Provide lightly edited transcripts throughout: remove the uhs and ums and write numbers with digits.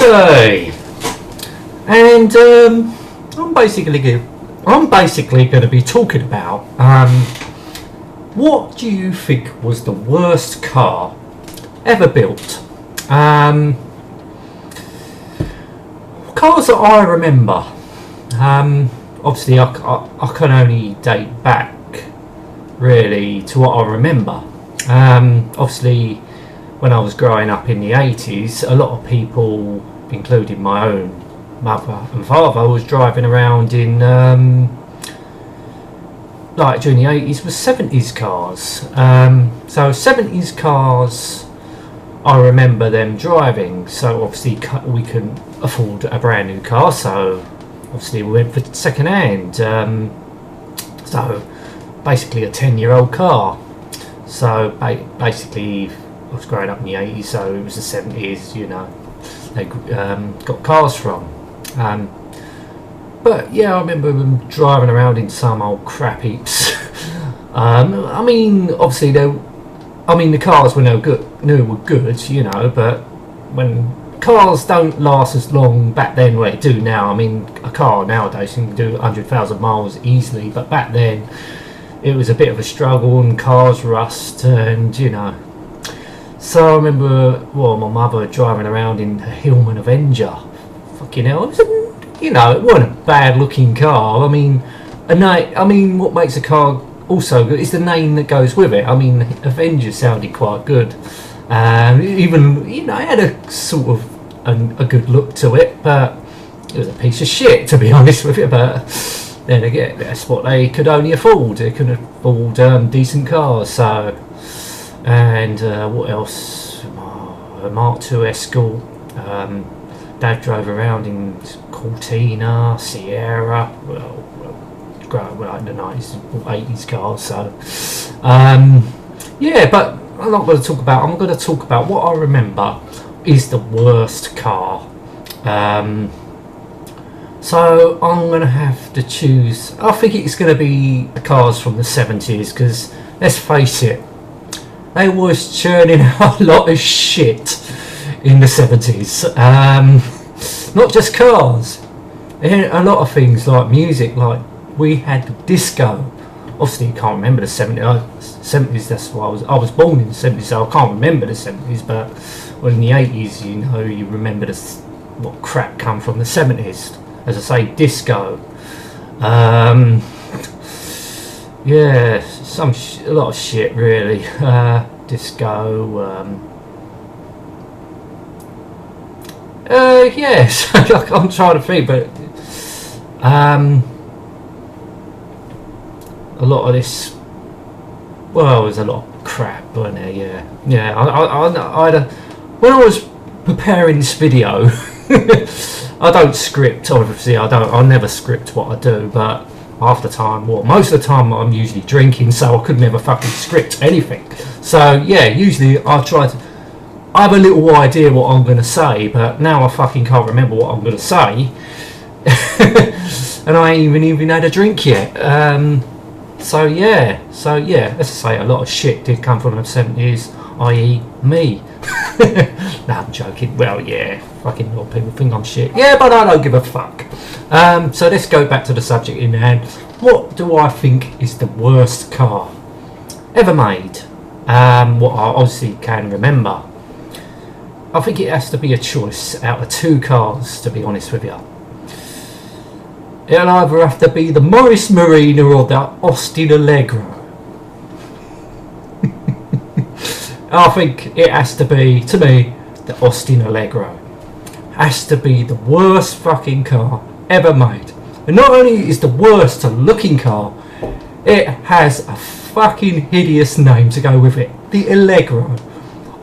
Okay, and I'm basically going to be talking about what do you think was the worst car ever built? Cars that I remember. Obviously, I can only date back really to what I remember. Obviously, when I was growing up in the 80s, a lot of people, including my own mother and father, was driving around in like during the 80s was 70s cars. So 70s cars, I remember them driving. So obviously we couldn't afford a brand new car, so obviously we went for second hand. So basically a 10-year-old car. So basically I was growing up in the 80s, so it was the 70s, you know, they got cars from. But yeah, I remember them driving around in some old crap heaps. I mean, obviously the cars were no good, were good, you know, but when cars don't last as long back then where they do now. I mean, a car nowadays can do 100,000 miles easily, but back then it was a bit of a struggle and cars rust and, you know. So I remember, well, my mother driving around in a Hillman Avenger. Fucking hell, it wasn't a bad looking car. I mean, what makes a car also good is the name that goes with it. I mean, Avenger sounded quite good. Even, you know, it had a sort of a good look to it, but it was a piece of shit, to be honest with you. But then again, that's what they could only afford. They couldn't afford decent cars. So, and what else? Mark II Escort. Dad drove around in Cortina, Sierra. Well, like the 90s or 80s cars. So, yeah, but I'm not going to talk about. I'm going to talk about what I remember is the worst car. So I'm going to have to choose. I think it's going to be the cars from the 70s, because let's face it, they was churning out a lot of shit in the 70s. Not just cars, a lot of things like music. Like we had disco. Obviously, you can't remember the 70s. That's why I was born in the 70s, so I can't remember the 70s. But well, in the 80s, you know, you remember what crap come from the 70s. As I say, disco. Yeah, a lot of shit really. Disco. Yes, I'm trying to think, but a lot of this, well, there's a lot of crap, wasn't there? Yeah. I when I was preparing this video, I don't script, obviously. I never script what I do, but half the time, well, most of the time, I'm usually drinking, so I could never fucking script anything. So yeah, usually I have a little idea what I'm going to say, but now I fucking can't remember what I'm going to say, and I ain't even had a drink yet. So yeah, let's say a lot of shit did come from the 70s, i.e. me. Nah, I'm joking. Well, yeah, fucking a lot of people think I'm shit. Yeah, but I don't give a fuck. So let's go back to the subject in hand. What do I think is the worst car ever made? What I obviously can remember. I think it has to be a choice out of two cars, to be honest with you. It'll either have to be the Morris Marina or the Austin Allegro. I think it has to be, to me, the Austin Allegro. Has to be the worst fucking car ever made. And not only is the worst looking car, it has a fucking hideous name to go with it. The Allegro.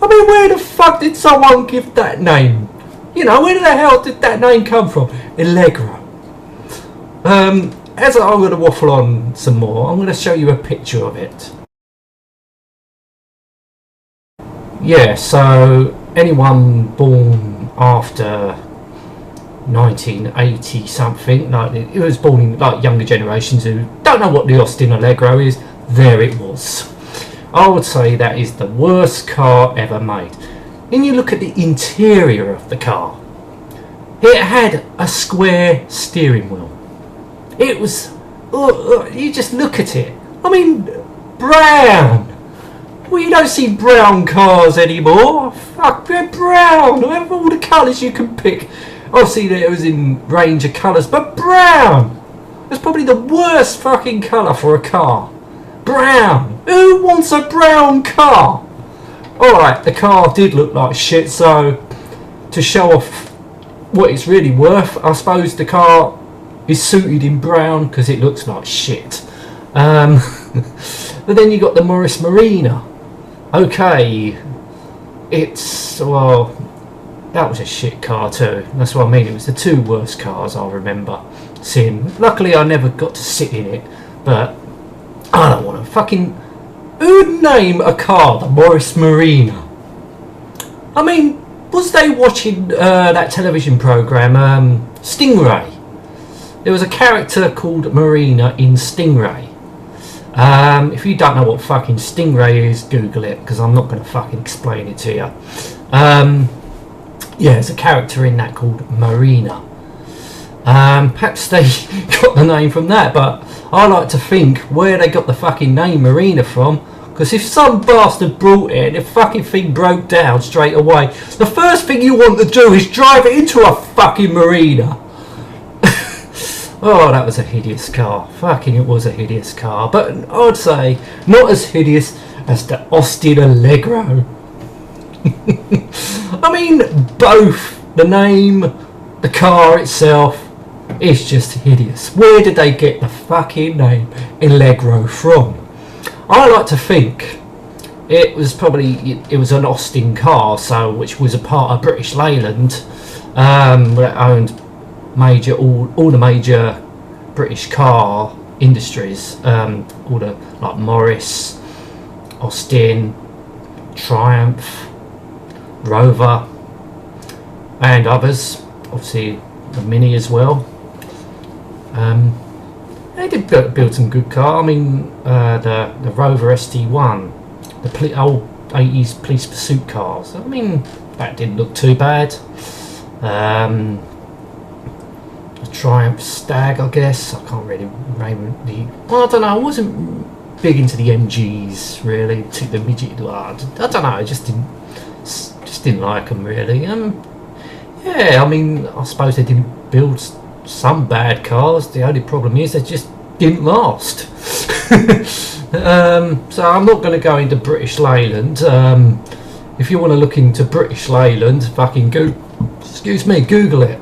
I mean, where the fuck did someone give that name? You know, where the hell did that name come from? Allegro. As I'm going to waffle on some more, I'm going to show you a picture of it. Yeah, so anyone born after 1980 something, like it was born in like younger generations who don't know what the Austin Allegro is, there it was. I would say that is the worst car ever made. Then you look at the interior of the car. It had a square steering wheel. It was, you just look at it. I mean, brown. Well, you don't see brown cars anymore. Fuck, they're brown. I have all the colours you can pick. Obviously, there was in range of colours, but brown. That's probably the worst fucking colour for a car. Brown. Who wants a brown car? Alright, the car did look like shit, so to show off what it's really worth, I suppose the car is suited in brown because it looks like shit. But then you got the Morris Marina. Okay, it's, well, that was a shit car too. That's what I mean. It was the two worst cars I remember seeing. Luckily, I never got to sit in it, but I don't want to fucking. Who'd name a car the Morris Marina? I mean, was they watching that television program Stingray? There was a character called Marina in Stingray. If you don't know what fucking Stingray is, Google it, because I'm not going to fucking explain it to you. Yeah, there's a character in that called Marina. Perhaps they got the name from that, but I like to think where they got the fucking name Marina from, because if some bastard brought it and the fucking thing broke down straight away, the first thing you want to do is drive it into a fucking marina. Oh, that was a hideous car. Fucking it was a hideous car. But I'd say not as hideous as the Austin Allegro. I mean, both the name, the car itself, it's just hideous. Where did they get the fucking name Allegro from? I like to think it was an Austin car, so which was a part of British Leyland, that owned all the major British car industries, all the like Morris, Austin, Triumph, Rover, and others. Obviously, the Mini as well. They did build some good car. I mean, the Rover ST1, the old 80s police pursuit cars. I mean, that didn't look too bad. The Triumph Stag, I guess. I can't really name the. Well, I don't know. I wasn't big into the MGs really. To the midget. I don't know. I just didn't like them really. Yeah. I mean, I suppose they didn't build some bad cars. The only problem is they just didn't last. So I'm not going to go into British Leyland. If you want to look into British Leyland, fucking Google it.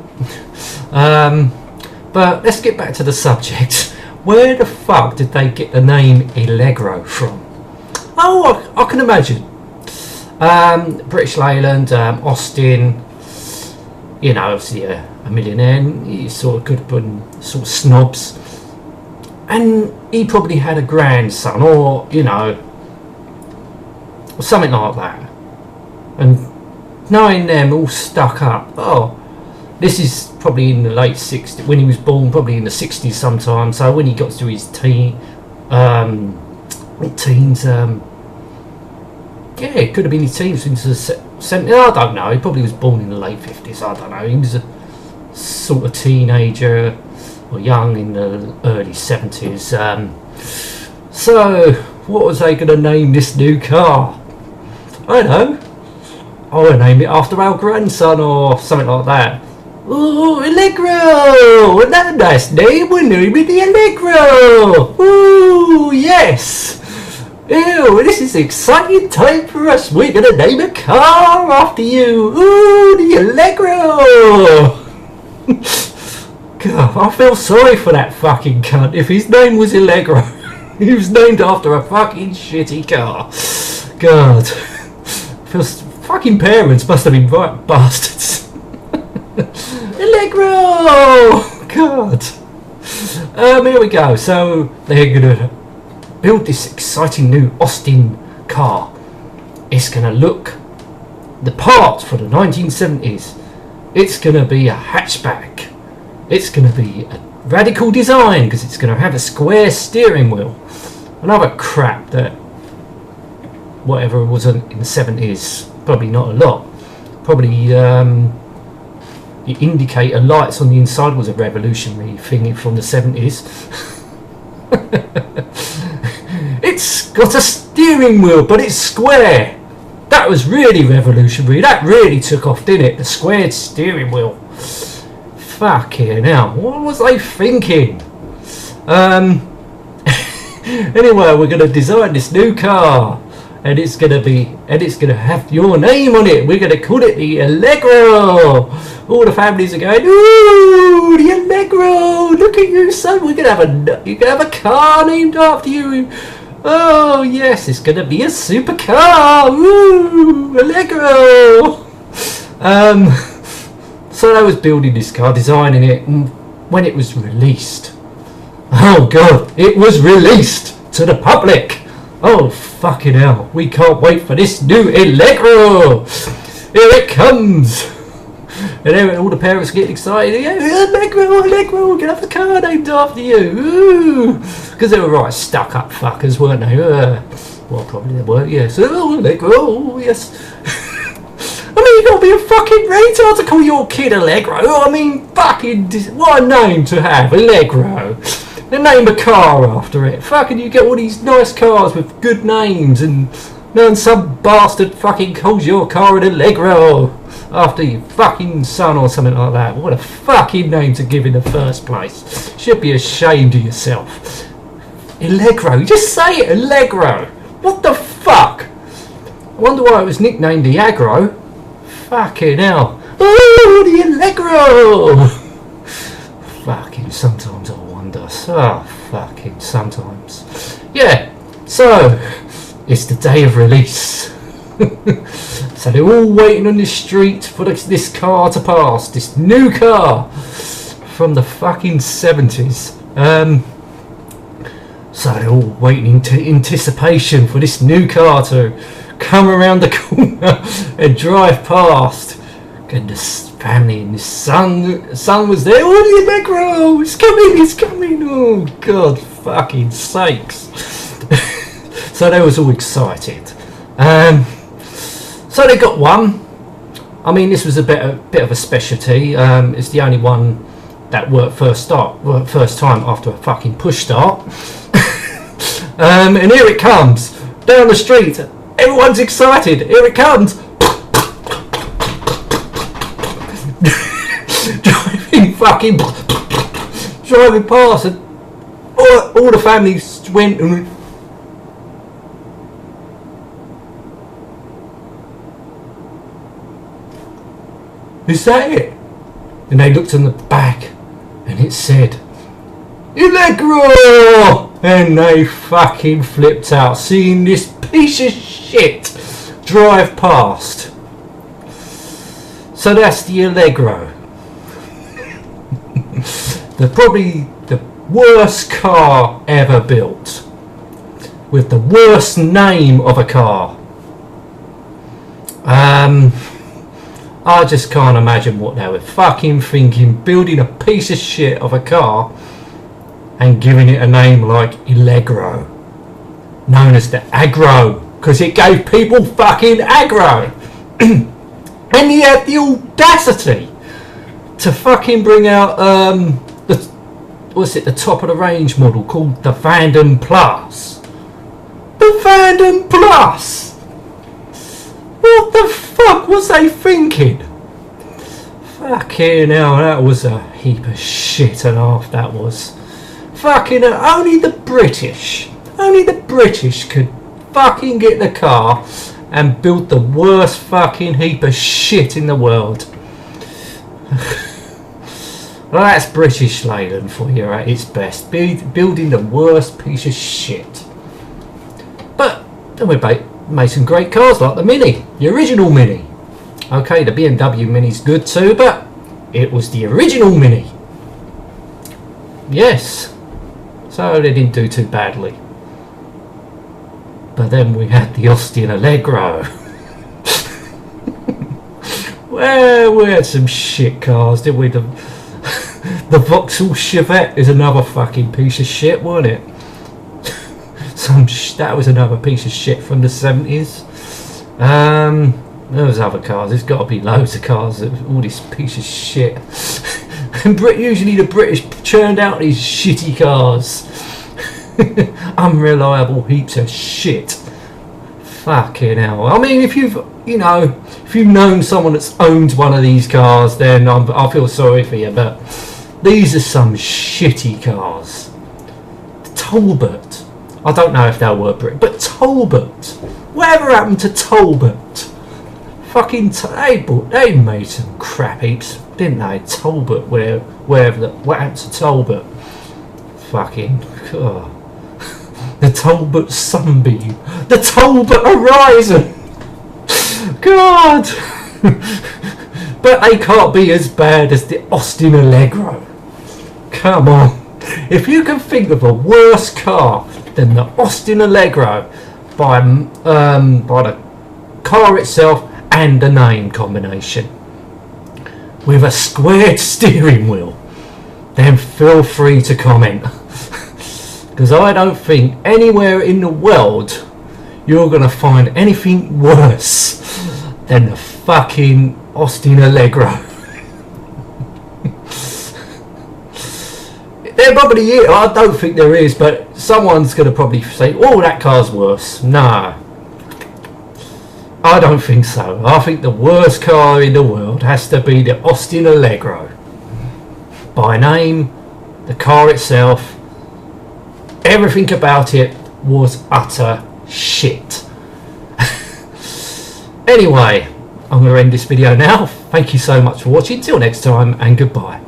But let's get back to the subject. Where the fuck did they get the name Allegro from? Oh, I can imagine. British Leyland, Austin, you know, obviously a millionaire, he sort of could have been sort of snobs, and he probably had a grandson, or you know, or something like that, and knowing them all stuck up, oh, this is probably in the late 60s, when he was born, probably in the 60s sometime, so when he got to his teens, yeah, it could have been his teens into the 70s, I don't know, he probably was born in the late 50s, I don't know, he was a sort of teenager or young in the early 70s. So what was they going to name this new car? I don't know. I would name it after our grandson or something like that. Ooh, Allegro! Isn't that a nice name? We're naming the Allegro! Ooh, yes! Ew, this is an exciting time for us. We're going to name a car after you. Ooh, the Allegro! God, I feel sorry for that fucking cunt. If his name was Allegro, he was named after a fucking shitty car. God, fucking parents must have been right bastards. Allegro! God. Here we go. So they're gonna build this exciting new Austin car. It's gonna look the part for the 1970s. It's gonna be a hatchback. It's going to be a radical design because it's going to have a square steering wheel. Another crap that whatever was in the 70s, probably not a lot. Probably, the indicator lights on the inside was a revolutionary thing from the 70s. It's got a steering wheel, but it's square. That was really revolutionary. That really took off, didn't it? The squared steering whell. Fucking hell. What was I thinking? Anyway, we're going to design this new car. And it's going to have your name on it. We're going to call it the Allegro. All the families are going, ooh, the Allegro. Look at you, son. You're going to have a car named after you. Oh yes, it's going to be a supercar. Ooh, Allegro. So I was building this car, designing it, and when it was released, oh god, it was released to the public. Oh fucking hell, we can't wait for this new Allegro. Here it comes. And then all the parents get excited. Yeah, Allegro, we're going to have the car named after you. Because they were right stuck up fuckers, weren't they? Well, probably they were, yes. Oh, Allegro, oh, yes. I mean, you got to be a fucking retard to call your kid Allegro. I mean, fucking, what a name to have, Allegro. They name a car after it. Fucking, you get all these nice cars with good names, and then some bastard fucking calls your car an Allegro after your fucking son or something like that. What a fucking name to give in the first place. Should be ashamed of yourself. Allegro, just say it, Allegro. What the fuck? I wonder why it was nicknamed the Aggro. Fucking hell. Oh, the Allegro. Fucking sometimes I wonder. So fucking sometimes. Yeah, so it's the day of release. So they're all waiting on the street for this car to pass. This new car from the fucking 70s. So they're all waiting in anticipation for this new car to come around the corner and drive past. And this family and this son was there. Oh, the Allegro! It's coming! Oh, God fucking sakes. So they was all excited. So they got one. I mean, this was a bit of a specialty. It's the only one that worked first time after a fucking push start. And here it comes down the street. Everyone's excited. Here it comes. driving past, and all the families went and is that it? And they looked on the back and it said Allegro! And they fucking flipped out seeing this piece of shit drive past. So that's the Allegro. Probably the worst car ever built, with the worst name of a car. I just can't imagine what they were fucking thinking, building a piece of shit of a car and giving it a name like Allegro, known as the Aggro, because it gave people fucking aggro. And he had the audacity to fucking bring out the top of the range model called the Vandam Plus. The Vandam Plus. What the fuck was they thinking? Fucking hell, that was a heap of shit and half. That was fucking only the British could fucking get the car and build the worst fucking heap of shit in the world. Well, that's British Leyland for you at its best, building the worst piece of shit. But then we made some great cars like the Mini, the original Mini. Okay, the BMW Mini's good too, but it was the original Mini. Yes, so they didn't do too badly. But then we had the Austin Allegro. Well, we had some shit cars, didn't we? The Vauxhall Chevette is another fucking piece of shit, wasn't it? That was another piece of shit from the 70s. There's other cars. There's got to be loads of cars. All this piece of shit. And usually the British churned out these shitty cars. Unreliable heaps of shit. Fucking hell. I mean, if you've known someone that's owned one of these cars, then I feel sorry for you. But these are some shitty cars. Talbot. I don't know if they'll work British, but Talbot. Whatever happened to Talbot? Fucking they made some crap heaps, didn't they? Talbot, what happened to Talbot? Fucking the Talbot Sunbeam, the Talbot Horizon. God, but they can't be as bad as the Austin Allegro. Come on, if you can think of a worse car than the Austin Allegro by the car itself and the name combination with a squared steering wheel, then feel free to comment, because I don't think anywhere in the world you're going to find anything worse than the fucking Austin Allegro. There probably is, I don't think there is, but someone's going to probably say, oh, that car's worse. No, I don't think so. I think the worst car in the world has to be the Austin Allegro. By name, the car itself, everything about it was utter shit. Anyway, I'm going to end this video now. Thank you so much for watching. Till next time, and goodbye.